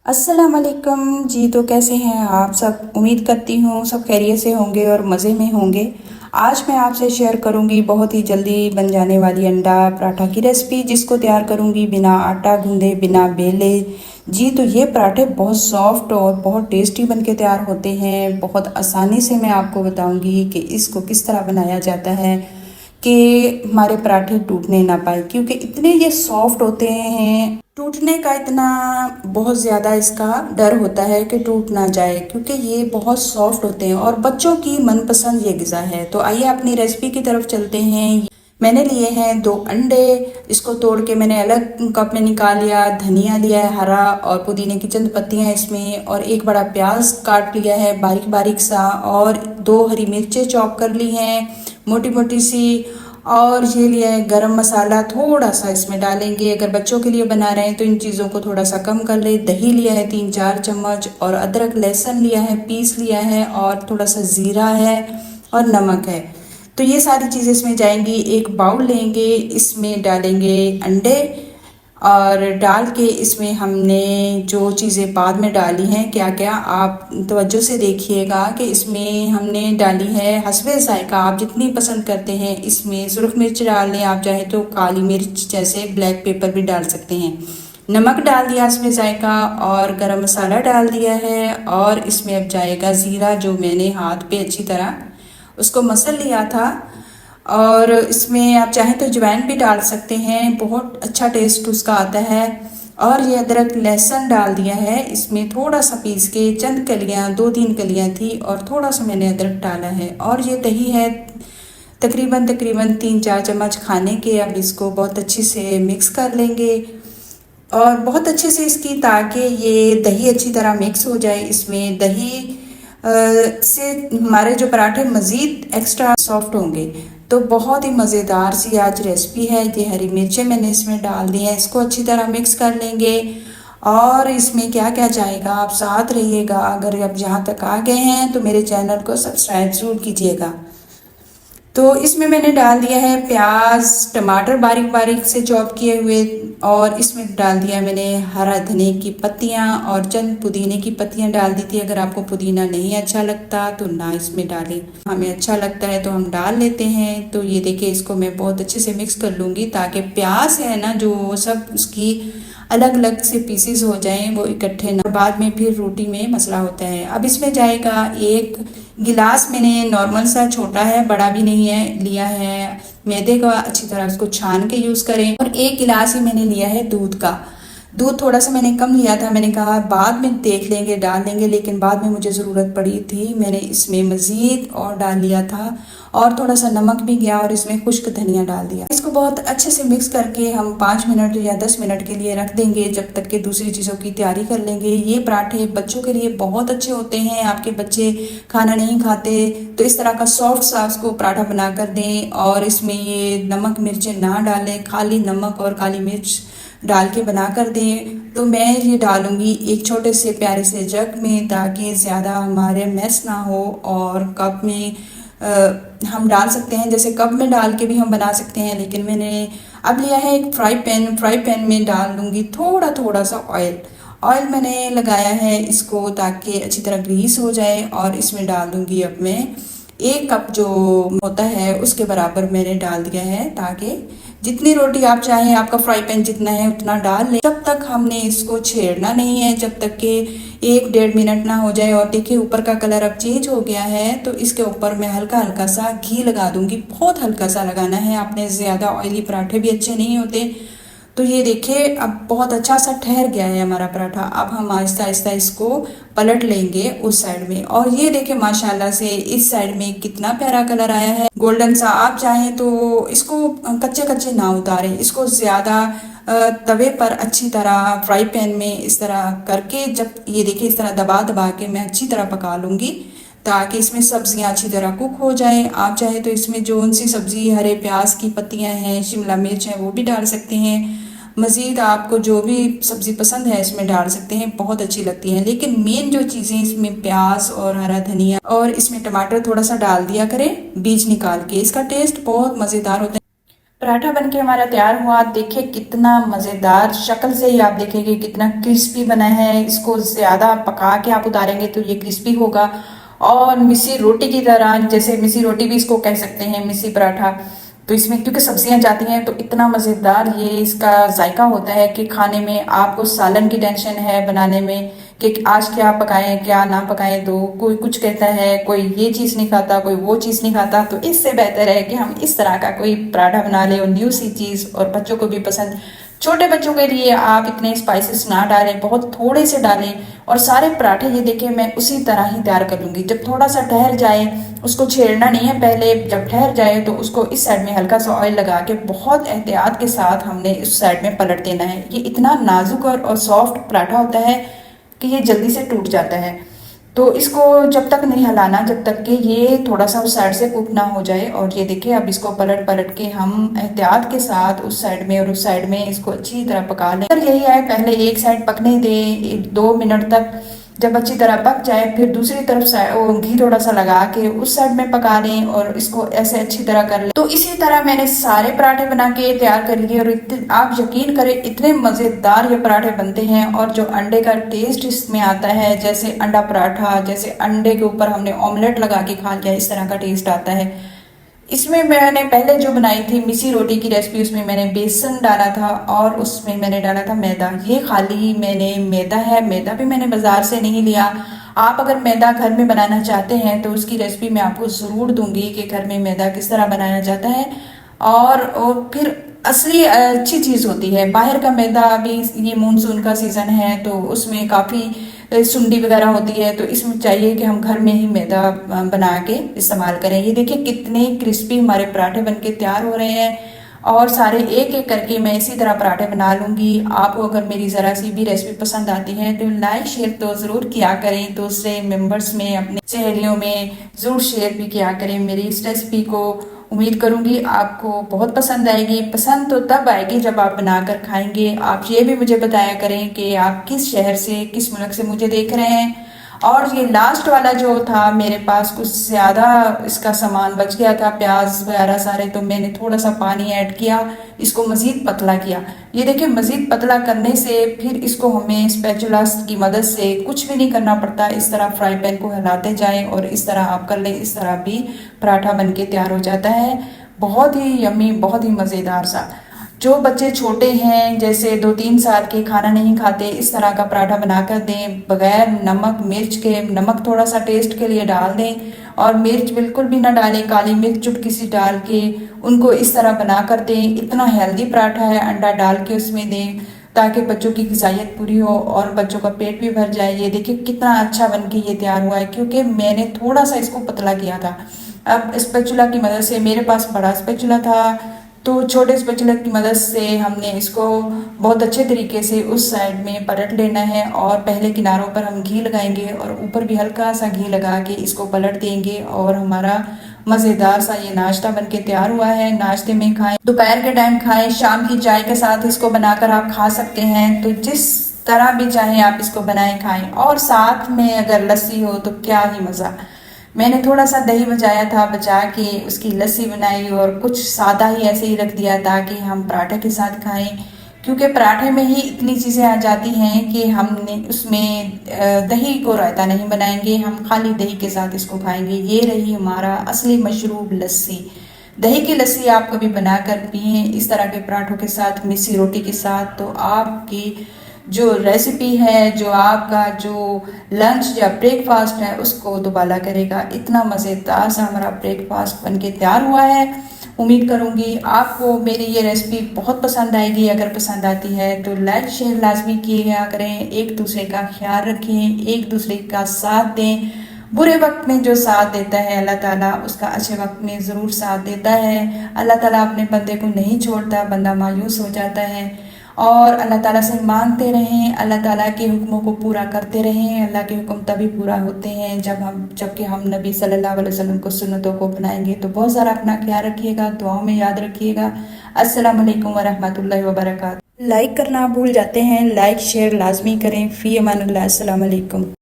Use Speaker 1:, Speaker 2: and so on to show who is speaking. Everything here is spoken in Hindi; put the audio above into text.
Speaker 1: अस्सलाम वालेकुम जी। तो कैसे हैं आप सब? उम्मीद करती हूँ सब खैरियत से होंगे और मज़े में होंगे। आज मैं आपसे शेयर करूँगी बहुत ही जल्दी बन जाने वाली अंडा पराठा की रेसिपी, जिसको तैयार करूँगी बिना आटा गूंदे, बिना बेले। जी तो ये पराठे बहुत सॉफ्ट और बहुत टेस्टी बन के तैयार होते हैं। बहुत आसानी से मैं आपको बताऊँगी कि इसको किस तरह बनाया जाता है कि हमारे पराठे टूटने ना पाए, क्योंकि इतने ये सॉफ्ट होते हैं। टूटने का इतना बहुत ज़्यादा इसका डर होता है कि टूट ना जाए, क्योंकि ये बहुत सॉफ्ट होते हैं और बच्चों की मनपसंद ये ग़िज़ा है। तो आइए अपनी रेसिपी की तरफ चलते हैं। मैंने लिए हैं 2 अंडे। इसको तोड़ के मैंने अलग कप में निकाल लिया। धनिया लिया है हरा और पुदीने की चंद पत्तियां इसमें, और एक बड़ा प्याज काट लिया है बारीक बारीक सा, और 2 हरी मिर्चें चॉप कर ली हैं मोटी मोटी सी। और ये लिया है गरम मसाला, थोड़ा सा इसमें डालेंगे। अगर बच्चों के लिए बना रहे हैं तो इन चीज़ों को थोड़ा सा कम कर ले। दही लिया है 3-4 चम्मच, और अदरक लहसुन लिया है पीस लिया है, और थोड़ा सा ज़ीरा है और नमक है। तो ये सारी चीज़ें इसमें जाएंगी। एक बाउल लेंगे, इसमें डालेंगे अंडे, और डाल के इसमें हमने जो चीज़ें बाद में डाली हैं क्या क्या, आप तवज्जो से देखिएगा कि इसमें हमने डाली है हस्बे ज़ायक़ा। आप जितनी पसंद करते हैं इसमें सुरख मिर्च डाल लें, आप चाहें तो काली मिर्च जैसे ब्लैक पेपर भी डाल सकते हैं। नमक डाल दिया हस्बे ज़ायक़ा, और गरम मसाला डाल दिया है। और इसमें अब जाएगा ज़ीरा, जो मैंने हाथ पे अच्छी तरह उसको मसल लिया था। और इसमें आप चाहें तो अजवाइन भी डाल सकते हैं, बहुत अच्छा टेस्ट उसका आता है। और ये अदरक लहसुन डाल दिया है इसमें थोड़ा सा पीस के, चंद कलियाँ 2-3 कलियाँ थी, और थोड़ा सा मैंने अदरक डाला है। और ये दही है तकरीबन 3-4 चम्मच खाने के। अब इसको बहुत अच्छे से मिक्स कर लेंगे, और बहुत अच्छे से इसकी, ताकि ये दही अच्छी तरह मिक्स हो जाए। इसमें दही से हमारे जो पराठे मज़ीद एक्स्ट्रा सॉफ्ट होंगे। तो बहुत ही मज़ेदार सी आज रेसिपी है। ये हरी मिर्चें मैंने इसमें डाल दी हैं, इसको अच्छी तरह मिक्स कर लेंगे। और इसमें क्या क्या जाएगा, आप साथ रहिएगा। अगर आप यहाँ तक आ गए हैं तो मेरे चैनल को सब्सक्राइब ज़रूर कीजिएगा। तो इसमें मैंने डाल दिया है प्याज, टमाटर बारीक बारीक से चॉप किए हुए, और इसमें डाल दिया मैंने हरा धनिया की पत्तियां, और चंद पुदीने की पत्तियां डाल दी थी। अगर आपको पुदीना नहीं अच्छा लगता तो ना इसमें डालें, हमें अच्छा लगता है तो हम डाल लेते हैं। तो ये देखिए, इसको मैं बहुत अच्छे से मिक्स कर लूँगी, ताकि प्याज है ना जो सब उसकी अलग अलग से पीसेस हो जाएं, वो इकट्ठे ना, बाद में फिर रोटी में मसला होता है। अब इसमें जाएगा 1 गिलास, मैंने नॉर्मल सा छोटा है, बड़ा भी नहीं है, लिया है मैदे का। अच्छी तरह उसको छान के यूज़ करें। और 1 गिलास ही मैंने लिया है दूध का। दूध थोड़ा सा मैंने कम लिया था, मैंने कहा बाद में देख लेंगे डाल देंगे, लेकिन बाद में मुझे ज़रूरत पड़ी थी, मैंने इसमें मज़ीद और डाल लिया था। और थोड़ा सा नमक भी गया, और इसमें खुश्क धनिया डाल दिया। इसको बहुत अच्छे से मिक्स करके हम 5 मिनट या 10 मिनट के लिए रख देंगे, जब तक कि दूसरी चीज़ों की तैयारी कर लेंगे। ये पराठे बच्चों के लिए बहुत अच्छे होते हैं। आपके बच्चे खाना नहीं खाते तो इस तरह का सॉफ्ट सा उसको पराठा बना कर दें, और इसमें ये नमक मिर्चें ना डालें, खाली नमक और काली मिर्च डाल के बना कर दें। तो मैं ये डालूँगी एक छोटे से प्यारे से जग में, ताकि ज़्यादा हमारे मैस ना हो। और कप में हम डाल सकते हैं, जैसे कप में डाल के भी हम बना सकते हैं, लेकिन मैंने अब लिया है एक फ्राई पैन में डाल दूँगी थोड़ा थोड़ा सा ऑयल मैंने लगाया है इसको, ताकि अच्छी तरह ग्रीस हो जाए। और इसमें डाल दूँगी अब मैं 1 कप जो होता है उसके बराबर मैंने डाल दिया है, ताकि जितनी रोटी आप चाहें, आपका फ्राई पैन जितना है उतना डाल लें। जब तक हमने इसको छेड़ना नहीं है, जब तक कि 1-1.5 मिनट ना हो जाए। और देखिए ऊपर का कलर अब चेंज हो गया है, तो इसके ऊपर मैं हल्का हल्का सा घी लगा दूंगी। बहुत हल्का सा लगाना है आपने, ज़्यादा ऑयली पराठे भी अच्छे नहीं होते। तो ये देखिए अब बहुत अच्छा सा ठहर गया है हमारा पराठा। अब हम आहिस्ता आहिस्ता इसको पलट लेंगे उस साइड में, और ये देखिए माशाल्लाह से इस साइड में कितना प्यारा कलर आया है, गोल्डन सा। आप चाहें तो इसको कच्चे कच्चे ना उतारें, इसको ज़्यादा तवे पर अच्छी तरह फ्राई पैन में इस तरह करके, जब ये देखिए इस तरह दबा दबा के मैं अच्छी तरह पका लूँगी, ताकि इसमें सब्जियां अच्छी तरह कुक हो जाए। आप चाहे तो इसमें जो सी सब्ज़ी, हरे प्याज की पत्तियां हैं, शिमला मिर्च है, वो भी डाल सकते हैं। मज़ीद आपको जो भी सब्ज़ी पसंद है इसमें डाल सकते हैं, बहुत अच्छी लगती हैं। लेकिन मेन जो चीज़ें इसमें प्याज और हरा धनिया, और इसमें टमाटर थोड़ा सा डाल दिया करें बीज निकाल के, इसका टेस्ट बहुत मज़ेदार होता है। पराठा बनके हमारा तैयार हुआ। देखिए कितना मज़ेदार, शक्ल से ही आप देखेंगे कितना क्रिस्पी बना है। इसको ज़्यादा पका के आप उतारेंगे तो ये क्रिस्पी होगा और मिस्सी रोटी की तरह, जैसे मिस्सी रोटी भी इसको कह सकते हैं, मिस्सी पराठा। तो इसमें क्योंकि सब्जियां जाती हैं तो इतना मज़ेदार ये इसका जायका होता है कि खाने में आपको सालन की टेंशन है बनाने में कि आज क्या पकाएं क्या ना पकाएं। तो कोई कुछ कहता है, कोई ये चीज़ नहीं खाता, कोई वो चीज़ नहीं खाता, तो इससे बेहतर है कि हम इस तरह का कोई पराठा बना लें और न्यू सी चीज़, और बच्चों को भी पसंद। छोटे बच्चों के लिए आप इतने स्पाइसेस ना डालें, बहुत थोड़े से डालें। और सारे पराठे ये देखिए मैं उसी तरह ही तैयार कर लूँगी। जब थोड़ा सा ठहर जाए, उसको छेड़ना नहीं है पहले, जब ठहर जाए तो उसको इस साइड में हल्का सा ऑयल लगा के बहुत एहतियात के साथ हमने इस साइड में पलट देना है। ये इतना नाजुक और सॉफ्ट पराठा होता है कि ये जल्दी से टूट जाता है। तो इसको जब तक नहीं हिलाना, जब तक कि ये थोड़ा सा उस साइड से कुक ना हो जाए। और ये देखिए अब इसको पलट पलट के हम एहतियात के साथ उस साइड में और उस साइड में इसको अच्छी तरह पका लें। अगर यही है, पहले एक साइड पकने दें 2 मिनट तक। जब अच्छी तरह पक जाए फिर दूसरी तरफ घी थोड़ा सा लगा के उस साइड में पका लें और इसको ऐसे अच्छी तरह कर लें। तो इसी तरह मैंने सारे पराठे बना के तैयार कर लिए और आप यकीन करें इतने मज़ेदार ये पराठे बनते हैं। और जो अंडे का टेस्ट इसमें आता है, जैसे अंडा पराठा, जैसे अंडे के ऊपर हमने ऑमलेट लगा के खा लिया, इस तरह का टेस्ट आता है। इसमें मैंने पहले जो बनाई थी मिस्सी रोटी की रेसिपी, उसमें मैंने बेसन डाला था और उसमें मैंने डाला था मैदा। ये खाली मैंने मैदा है, मैदा भी मैंने बाजार से नहीं लिया। आप अगर मैदा घर में बनाना चाहते हैं तो उसकी रेसिपी मैं आपको ज़रूर दूंगी कि घर में मैदा किस तरह बनाया जाता है। और फिर असली अच्छी चीज़ होती है। बाहर का मैदा, अभी ये मानसून का सीज़न है तो उसमें काफ़ी सुंडी वगैरह होती है, तो इसमें चाहिए कि हम घर में ही मैदा बना के इस्तेमाल करें। ये देखिए कितने क्रिस्पी हमारे पराठे बनके तैयार हो रहे हैं। और सारे एक एक करके मैं इसी तरह पराठे बना लूँगी। आपको अगर मेरी ज़रा सी भी रेसिपी पसंद आती है तो लाइक शेयर तो ज़रूर किया करें, दूसरे मेंबर्स में, अपने सहेलियों में ज़रूर शेयर भी किया करें मेरी इस रेसिपी को। उम्मीद करूंगी आपको बहुत पसंद आएगी। पसंद तो तब आएगी जब आप बनाकर खाएंगे। आप ये भी मुझे बताया करें कि आप किस शहर से, किस मुल्क से मुझे देख रहे हैं। और ये लास्ट वाला जो था, मेरे पास कुछ ज़्यादा इसका सामान बच गया था, प्याज वगैरह सारे, तो मैंने थोड़ा सा पानी ऐड किया, इसको मज़ीद पतला किया। ये देखिए मज़ीद पतला करने से फिर इसको हमें स्पैचुला की मदद से कुछ भी नहीं करना पड़ता। इस तरह फ्राई पैन को हिलाते जाएं और इस तरह आप कर लें, इस तरह भी पराठा बन के तैयार हो जाता है। बहुत ही यम्मी, बहुत ही मज़ेदार सा। जो बच्चे छोटे हैं, जैसे 2-3 साल के, खाना नहीं खाते, इस तरह का पराठा बनाकर दें बगैर नमक मिर्च के। नमक थोड़ा सा टेस्ट के लिए डाल दें और मिर्च बिल्कुल भी ना डालें, काली मिर्च चुटकी सी डाल के उनको इस तरह बना कर दें। इतना हेल्दी पराठा है, अंडा डाल के उसमें दें ताकि बच्चों की ग़िज़ाइयत पूरी हो और बच्चों का पेट भी भर जाए। ये देखिए कितना अच्छा बन के ये तैयार हुआ है, क्योंकि मैंने थोड़ा सा इसको पतला किया था। अब स्पैचुला की मदद से, मेरे पास बड़ा स्पैचुला था तो छोटे स्पैचुला की मदद से हमने इसको बहुत अच्छे तरीके से उस साइड में पलट लेना है। और पहले किनारों पर हम घी लगाएंगे और ऊपर भी हल्का सा घी लगा के इसको पलट देंगे और हमारा मज़ेदार सा ये नाश्ता बनके तैयार हुआ है। नाश्ते में खाएं, दोपहर के टाइम खाएं, शाम की चाय के साथ इसको बनाकर आप खा सकते हैं। तो जिस तरह भी चाहें आप इसको बनाएं खाएं। और साथ में अगर लस्सी हो तो क्या ही मज़ा। मैंने थोड़ा सा दही बचाया था, बचा के उसकी लस्सी बनाई और कुछ सादा ही ऐसे ही रख दिया ताकि हम पराठे के साथ खाएं। क्योंकि पराठे में ही इतनी चीज़ें आ जाती हैं कि हमने उसमें दही को रायता नहीं बनाएंगे, हम खाली दही के साथ इसको खाएंगे। ये रही हमारा असली मशरूब लस्सी। दही की लस्सी आप कभी बनाकर पिए इस तरह के पराठों के साथ, मिस्सी रोटी के साथ, तो आपकी जो रेसिपी है, जो आपका जो लंच या ब्रेकफास्ट है, उसको दुबाला करेगा। इतना मज़ेदार सा हमारा ब्रेकफास्ट बनके तैयार हुआ है। उम्मीद करूँगी आपको मेरी ये रेसिपी बहुत पसंद आएगी। अगर पसंद आती है तो लाइक शेयर लाजमी किया करें। एक दूसरे का ख्याल रखें, एक दूसरे का साथ दें। बुरे वक्त में जो साथ देता है अल्लाह ताला उसका अच्छे वक्त में ज़रूर साथ देता है। अल्लाह ताला अपने बंदे को नहीं छोड़ता, बंदा मायूस हो जाता है। और अल्लाह ताला से मांगते रहें, अल्लाह ताला के हुक्मों को पूरा करते रहें। अल्लाह के हुक्म तभी पूरा होते हैं जबकि हम नबी सल्लल्लाहु अलैहि वसल्लम को सुन्नतों को अपनाएंगे। तो बहुत सारा अपना ख्याल रखिएगा, दुआओं में याद रखिएगा। अस्सलाम वालेकुम व रहमतुल्लाहि व बरकातहू। लाइक करना भूल जाते हैं, लाइक शेयर लाजमी करें। फ़ी अमानिल्लाह, अस्सलाम वालेकुम।